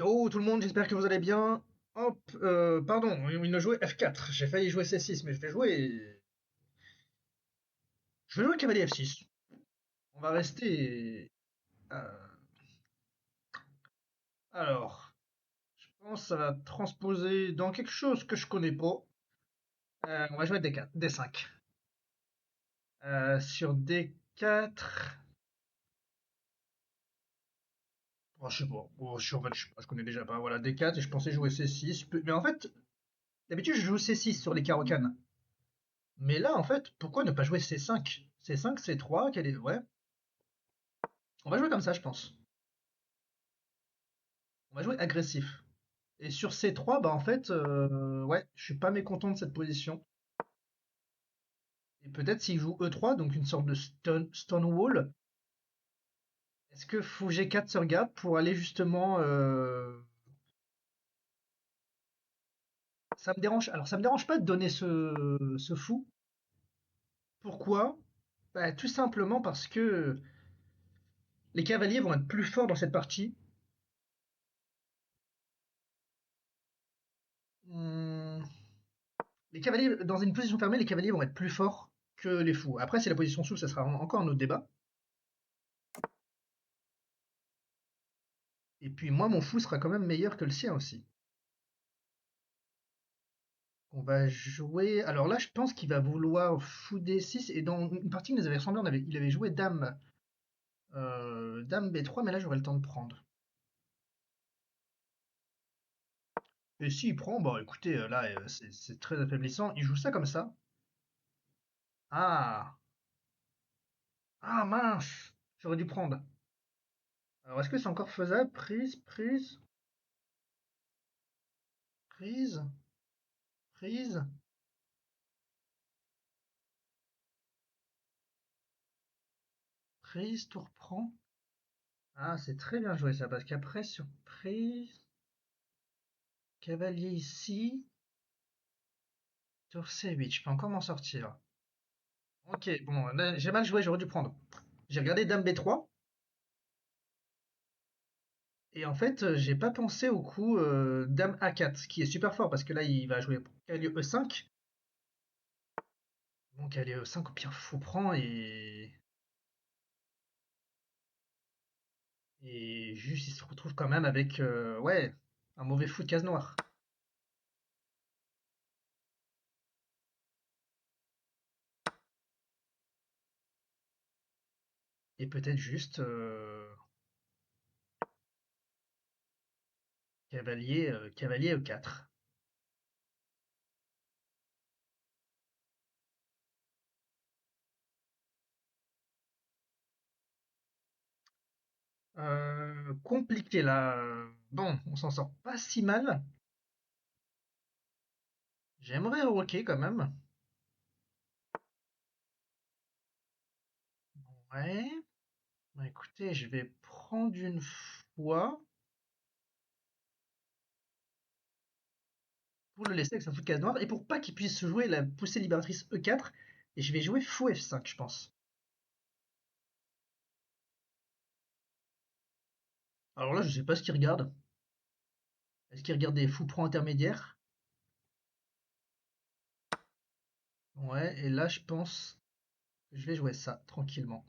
Oh, tout le monde, j'espère que vous allez bien. Hop, pardon, il a joué F4. J'ai failli jouer C6, mais je vais jouer cavalier F6. On va rester. euh, Alors, je pense que ça va transposer dans quelque chose que je connais pas. On va jouer D4, D5. Sur D4. Oh, je sais pas. Oh, en fait, je sais pas, je connais déjà pas. Voilà, D4 et je pensais jouer C6. Mais en fait, d'habitude, je joue C6 sur les carocanes. Mais là, en fait, pourquoi ne pas jouer C5? C5, C3, quel est. Ouais, on va jouer comme ça, je pense. On va jouer agressif. Et sur C3, bah en fait, ouais, je suis pas mécontent de cette position. Et peut-être s'il joue E3, donc une sorte de stone wall, est-ce que fou G4 se regarde pour aller justement. Ça me dérange. Alors ça me dérange pas de donner ce fou. Pourquoi? Bah, tout simplement parce que les cavaliers vont être plus forts dans cette partie. Hum, Les cavaliers, dans une position fermée, les cavaliers vont être plus forts que les fous. Après, si la position s'ouvre, ça sera encore un autre débat. Et puis moi, mon fou sera quand même meilleur que le sien aussi. On va jouer. Alors là, je pense qu'il va vouloir fou D6. Et dans une partie qui nous avait ressemblé, il avait joué dame B3, mais là, j'aurai le temps de prendre. Et s'il prend, bon, écoutez, là, c'est très affaiblissant. Il joue ça comme ça. Ah, ah mince, j'aurais dû prendre. Alors, est-ce que c'est encore faisable? Prise, prise, prise, prise, prise, tour prend. Ah, c'est très bien joué ça, parce qu'après, sur prise, cavalier ici, tour C8, je peux encore m'en sortir. Ok, bon, là, j'ai mal joué, j'aurais dû prendre. J'ai regardé Dame B3, et en fait, j'ai pas pensé au coup Dame A4, qui est super fort, parce que là, il va jouer cavalier E5. Bon, cavalier E5, au pire, fou prend, et juste, il se retrouve quand même avec, ouais, un mauvais fou de case noire. Et peut-être juste cavalier E4. Compliqué là. Bon, on s'en sort pas si mal. J'aimerais roquer quand même. Ouais. Bah, écoutez, je vais prendre une fois pour le laisser avec sa fou de case noire et pour pas qu'il puisse jouer la poussée libératrice E4. Et je vais jouer fou F5, je pense. Alors là, je sais pas ce qu'il regarde. Est-ce qu'il regarde des fous prends intermédiaires? Ouais, et là, je pense que je vais jouer ça tranquillement.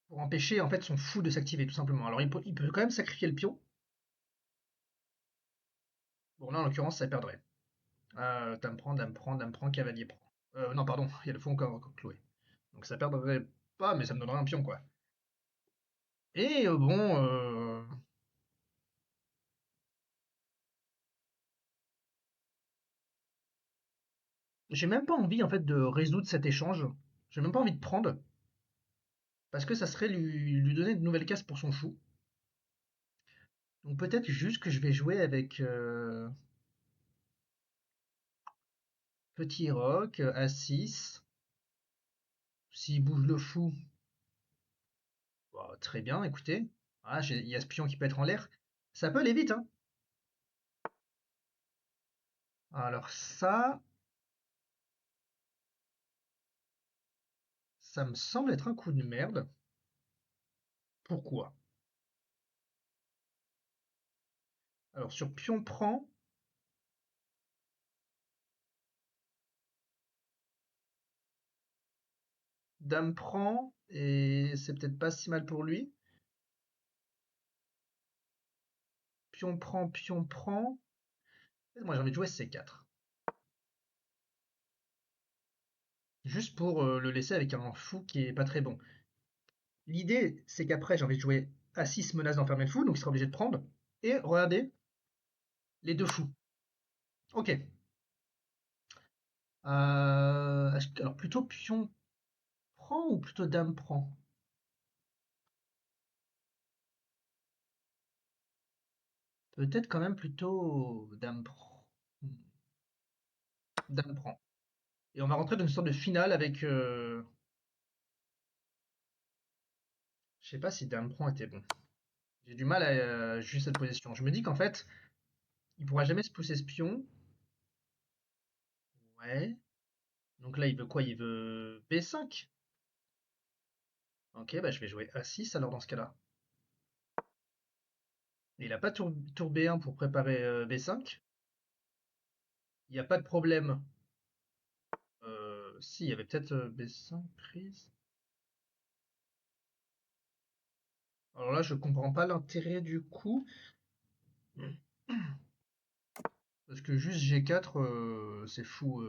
Pour empêcher en fait son fou de s'activer tout simplement. Alors il peut quand même sacrifier le pion. Bon là en l'occurrence ça perdrait. Dame prend, dame prend, dame prend, cavalier prend. Non pardon, il y a le fou encore cloué. Donc ça perdrait pas, mais ça me donnerait un pion quoi. Et bon, j'ai même pas envie en fait de résoudre cet échange. J'ai même pas envie de prendre parce que ça serait lui donner de nouvelles cases pour son fou. Donc peut-être juste que je vais jouer avec petit roc, A6. S'il bouge le fou, bah, très bien, écoutez. Ah, il y a ce pion qui peut être en l'air. Ça peut aller vite, hein. Alors ça me semble être un coup de merde. Pourquoi? Alors sur pion prend, dame prend, et c'est peut-être pas si mal pour lui. Pion prend, pion prend. Moi j'ai envie de jouer C4. Juste pour le laisser avec un fou qui est pas très bon. L'idée, c'est qu'après j'ai envie de jouer A6 menace d'enfermer le fou, donc il sera obligé de prendre. Et regardez, les deux fous. Ok. Alors plutôt pion prend ou plutôt dame prend? Peut-être quand même plutôt dame prend. Dame prend. Et on va rentrer dans une sorte de finale avec. Je sais pas si dame prend était bon. J'ai du mal à juger cette position. Je me dis qu'en fait, il pourra jamais se pousser ce pion. Ouais. Donc là, il veut quoi? Il veut B5. Ok, bah je vais jouer A6 alors dans ce cas-là. Il a pas tour B1 pour préparer B5. Il n'y a pas de problème. Si, il y avait peut-être B5 prise. Alors là, je comprends pas l'intérêt du coup. Parce que juste G4, c'est fou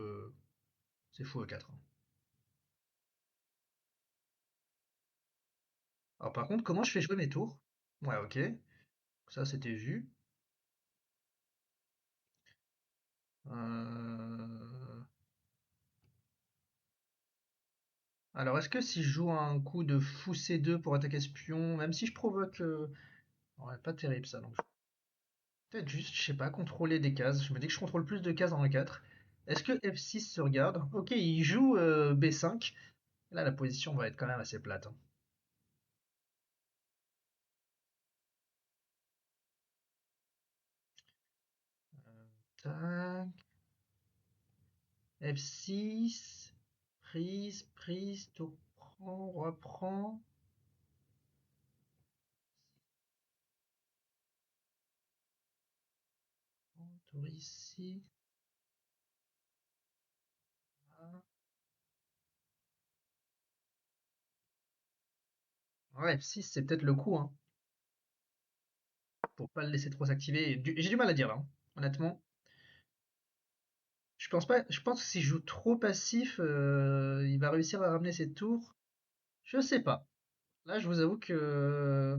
E4. Alors par contre, comment je fais jouer mes tours? Ouais, ok. Ça, c'était vu. Euh, Alors, est-ce que si je joue un coup de fou C2 pour attaquer ce pion, même si je provoque... Ouais, pas terrible ça. Donc, peut-être juste, je sais pas, contrôler des cases. Je me dis que je contrôle plus de cases en E4. Est-ce que F6 se regarde? Ok, il joue B5. Là, la position va être quand même assez plate, hein. Tac. F6. Prise, prise, tour prend, reprend. Tour ici. Là. Ouais, F6, c'est peut-être le coup, hein, pour pas le laisser trop s'activer. J'ai du mal à dire là, hein, honnêtement. Je pense pas. Je pense que s'il joue trop passif, il va réussir à ramener ses tours. Je sais pas. Là, je vous avoue que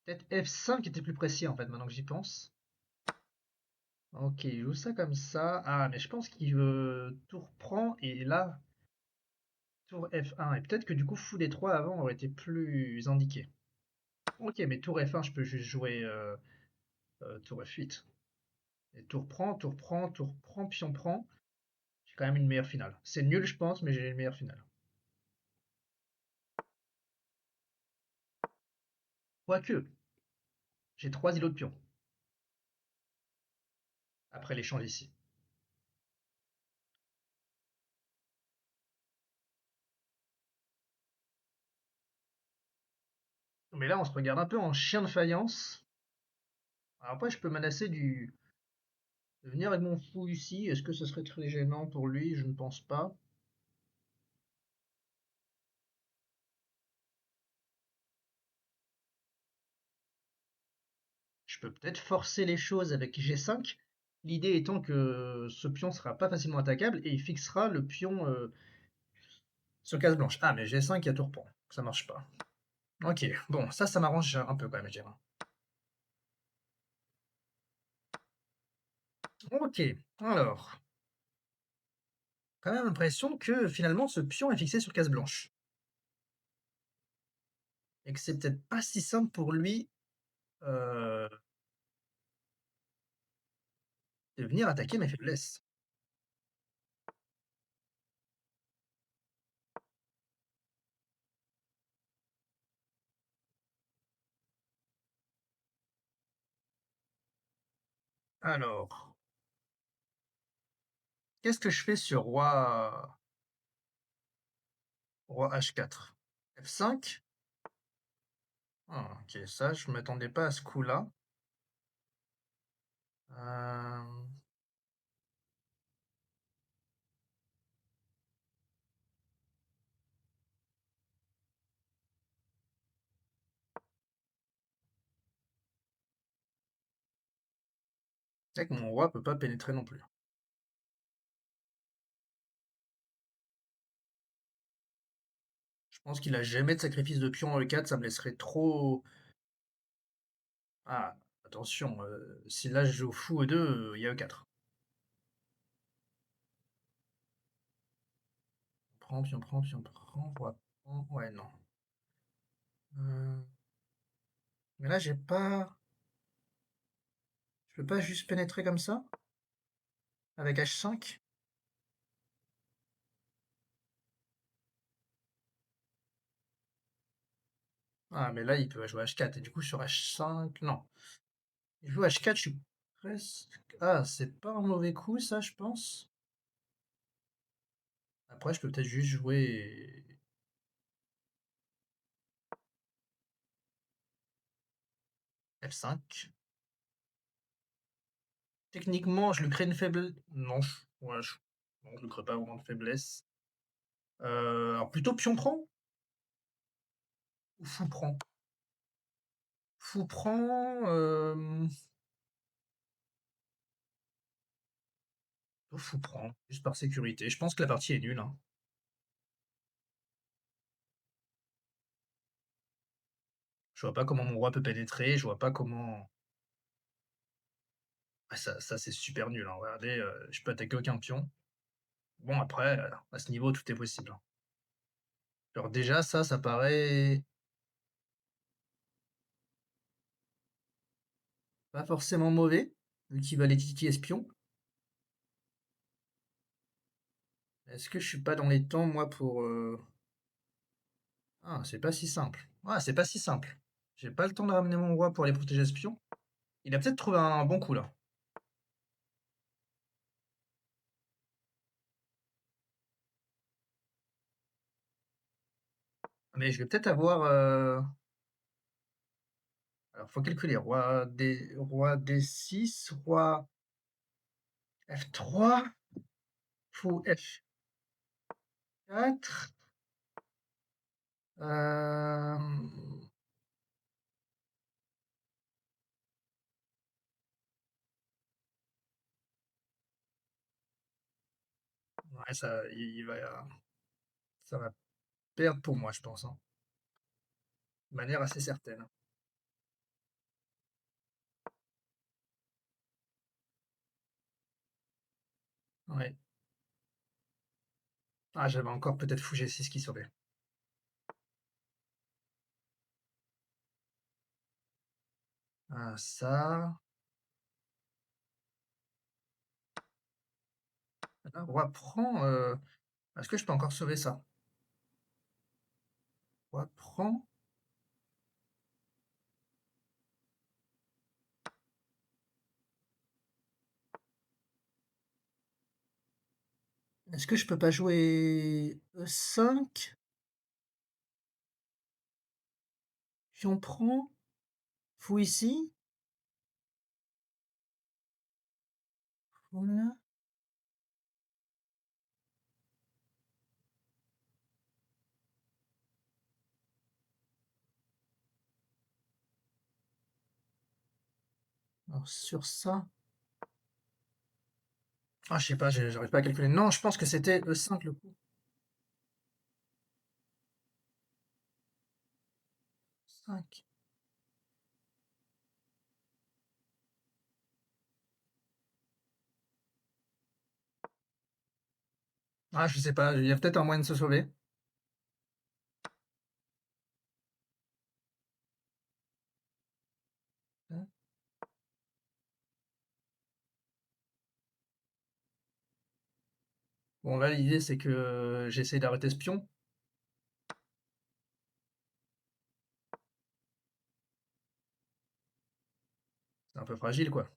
peut-être F5 était plus précis en fait, maintenant que j'y pense. Ok, il joue ça comme ça. Ah, mais je pense qu'il veut tour prend et là, tour F1. Et peut-être que du coup, fou des 3 avant aurait été plus indiqué. Ok, mais tour F1, je peux juste jouer tour F8. Et tour prend, tour prend, tour prend, pion prend. J'ai quand même une meilleure finale. C'est nul, je pense, mais j'ai une meilleure finale. Quoique, j'ai 3 îlots de pion après l'échange ici. Mais là, on se regarde un peu en chien de faïence. Alors après, je peux menacer de venir avec mon fou ici. Est-ce que ce serait très gênant pour lui? Je ne pense pas. Je peux peut-être forcer les choses avec G5. L'idée étant que ce pion sera pas facilement attaquable et il fixera le pion sur case blanche. Ah, mais G5, il y a tour paon. Ça marche pas. Ok, bon, ça m'arrange un peu quand même, je dirais. Ok, alors, quand même l'impression que finalement ce pion est fixé sur case blanche. Et que c'est peut-être pas si simple pour lui euh, de venir attaquer mes faiblesses. Alors, qu'est-ce que je fais sur roi H4? F5? Ah, ok, ça, je m'attendais pas à ce coup-là. Euh, C'est vrai que mon roi peut pas pénétrer non plus. Je pense qu'il a jamais de sacrifice de pion en E4, ça me laisserait trop. Ah, attention, si là je joue fou E2, il y a E4. Prends, pion prend, pion prend, roi prend. Ouais, non. Euh, Mais là, j'ai pas. Je peux pas juste pénétrer comme ça? Avec H5? Ah, mais là, il peut jouer H4. Et du coup, sur H5, non. Il joue H4, je suis presque. Ah, c'est pas un mauvais coup, ça, je pense. Après, je peux peut-être juste jouer F5. Techniquement, je lui crée une faiblesse. Non, ouais, non, je lui crée pas vraiment de faiblesse. Alors, plutôt pion prend ou fou prend? Fou prend. Fou prend, juste par sécurité. Je pense que la partie est nulle, hein. Je vois pas comment mon roi peut pénétrer. Je vois pas comment. Ah, ça c'est super nul, hein. Regardez, je peux attaquer aucun pion. Bon, après, à ce niveau, tout est possible, hein. Alors déjà, ça paraît pas forcément mauvais, vu qu'il va les titiller espion. Est-ce que je suis pas dans les temps, moi, pour... Ah, c'est pas si simple. Ah, c'est pas si simple. J'ai pas le temps de ramener mon roi pour les protéger espions. Il a peut-être trouvé un bon coup, là. Mais je vais peut-être avoir... Alors, faut calculer. Roi D6, roi F3, fou F4. Euh... Ouais, ça va perdre pour moi, je pense, hein. De manière assez certaine. Ouais. Ah, j'avais encore peut-être fou G6 qui saurait. Ah, ça. Là, roi prend. Est-ce que je peux encore sauver ça? Roi prend. Est-ce que je peux pas jouer E5? Pion prend. Fou ici. Voilà. Alors, sur ça. Ah, je sais pas, j'arrive pas à calculer. Non, je pense que c'était E5 le coup. 5. Ah, je sais pas, il y a peut-être un moyen de se sauver. Bon, là, l'idée, c'est que j'essaie d'arrêter ce pion. C'est un peu fragile, quoi.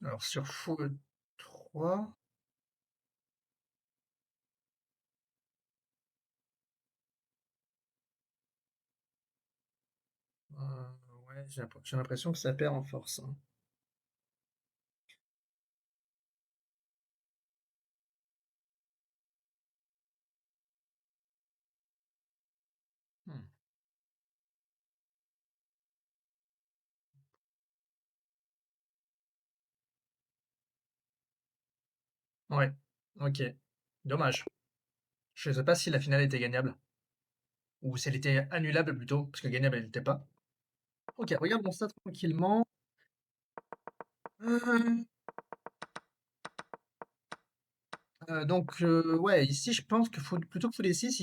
Alors sur fou 3. Ouais, j'ai l'impression que ça perd en force, hein. Hmm. Ouais, ok. Dommage. Je sais pas si la finale était gagnable, ou si elle était annulable plutôt, parce que gagnable elle n'était pas. Ok, regardons ça tranquillement. Euh, ouais, ici je pense que faut, plutôt que fou des 6,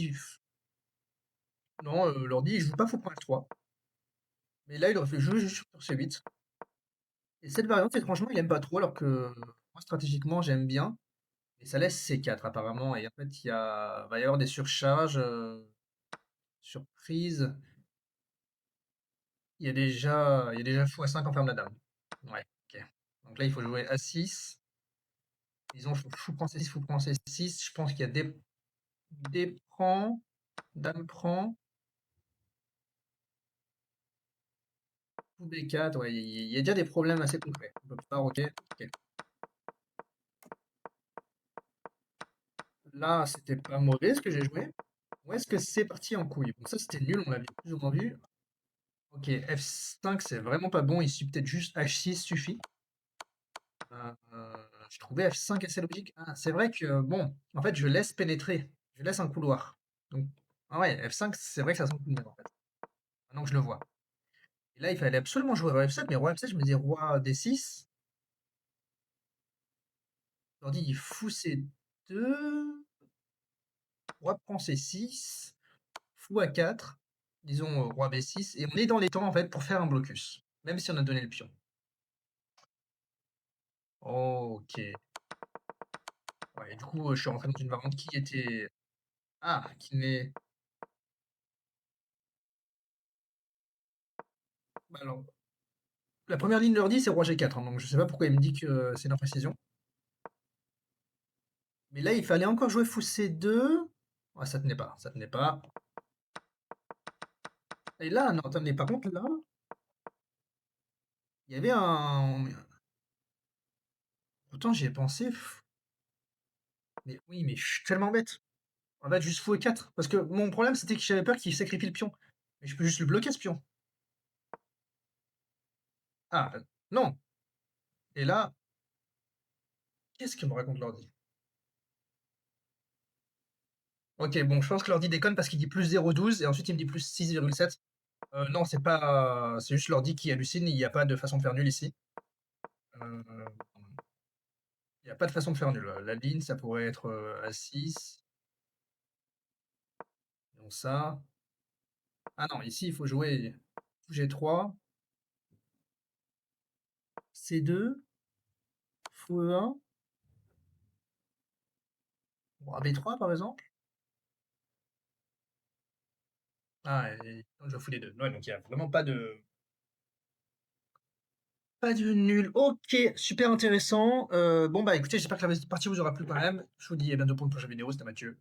non, l'ordi il joue pas fou pour F3. Mais là il aurait fait jouer juste sur C8. Et cette variante, étrangement, il aime pas trop, alors que moi stratégiquement j'aime bien. Et ça laisse C4 apparemment, et en fait va y avoir des surcharges, surprises. Il y a déjà fou A5 en ferme la dame. Ouais, ok. Donc là il faut jouer A6. Disons fou prend C6, fou prend C6. Je pense qu'il y a D prend, dame prend, fou B4. Ouais, il y a déjà des problèmes assez concrets. On peut pas roquer. Ok. Là, c'était pas mauvais ce que j'ai joué. Où est-ce que c'est parti en couille? Bon, ça c'était nul, on l'avait plus ou moins vu. Ok, F5 c'est vraiment pas bon, ici peut-être juste H6 suffit. Je trouvais F5 assez logique. Ah, c'est vrai que bon, en fait je laisse pénétrer, je laisse un couloir. Donc, ah ouais, F5 c'est vrai que ça sent tout de même en fait. Maintenant que je le vois. Et là il fallait absolument jouer roi F7, mais roi F7 je me dis roi D6. Je leur dis il fou C2, roi prend C6, fou A4, disons roi B6, et on est dans les temps en fait pour faire un blocus, même si on a donné le pion. Ok. Ouais, du coup, je suis rentré dans une variante qui était. Ah, qui n'est. Bah alors, la première ligne de l'ordi, c'est roi G4, hein, donc je sais pas pourquoi il me dit que c'est une imprécision. Mais là, il fallait encore jouer fou C2. Ouais, ça tenait pas, ça tenait pas. Et là, non, attendez, par contre, là, il y avait un. Pourtant, j'y ai pensé. Mais oui, mais je suis tellement bête. En fait, juste fou E4. Parce que mon problème, c'était que j'avais peur qu'il sacrifie le pion. Mais je peux juste le bloquer, ce pion. Ah, non. Et là, qu'est-ce que me raconte l'ordi? Ok, bon, je pense que l'ordi déconne parce qu'il dit plus 0,12 et ensuite il me dit plus 6,7. Non, c'est pas. C'est juste l'ordi qui hallucine, il n'y a pas de façon de faire nul ici. Euh, Il n'y a pas de façon de faire nul. La ligne, ça pourrait être A6. Donc ça. Ah non, ici, il faut jouer G3, C2, fou E1, bon, B3 par exemple. Ah, et donc je fous les deux. Ouais, donc il n'y a vraiment pas de nul. Ok, super intéressant. Bon, bah écoutez, j'espère que la partie vous aura plu quand même. Je vous dis à bientôt pour une prochaine vidéo. C'était Mathieu.